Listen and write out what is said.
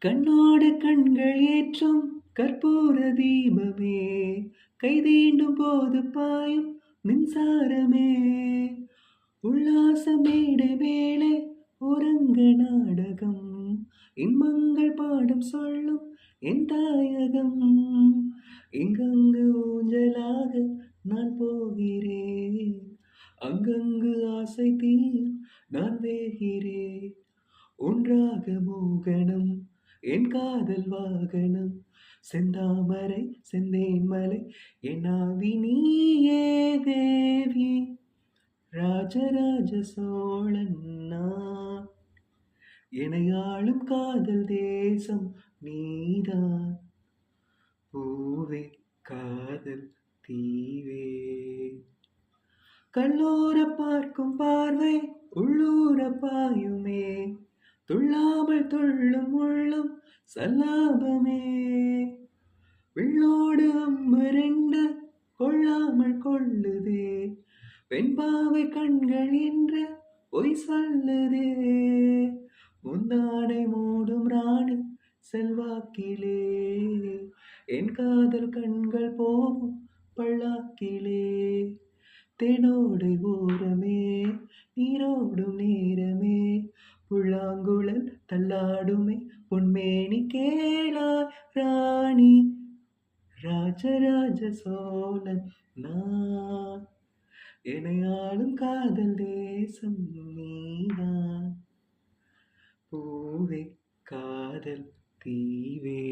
கண்ணோடு கண்கள் ஏற்றும் கற்பூர தீபமே, கைதீண்டும் போது பாயும் மின்சாரமே, உல்லாச மேடை மேலே உறங்க நாடகம், இன்பங்கள் பாடும் சொல்லும் என் தாயகம். இங்கங்கு ஊஞ்சலாக நான் போகிறேன், அங்கங்கு ஆசை தீர் நான் வேகிறேன். ஒன்றாக மோகனம் என் காதல் வாகனம், செந்தாமரை செந்தேன்மலை என் ஆவி நீயே தேவி. ராஜராஜ சோழன் நான், எனையாளும் காதல் தேசம் நீதான். பூவே காதல் தீவே, கல்லூர பார்க்கும் பார்வை உள்ளூர பாயுமே, துள்ளாமல் துள்ளும் உள்ளம் சல்லாபமே, வில்லோடு அம்பு கொள்ளாமல் கொள்ளுதே, வெண்பாவை கண்கள் என்று பொய் சொல்லுதே. முந்தானை மூடும் ராணி செல்வாக்கிலே, என் காதல் கண்கள் போகும் பள்ளாக்கிலே. தேனோடை ஓரமே நீரோடும் நேரமே, புல்லாங்குழல் தள்ளாடுமே பொன்மேனி கேளாய் ராணி. ராஜராஜ சோழன் நான், எனையாளும் காதல் தேசம் நீதான். பூவே காதல் தீவே.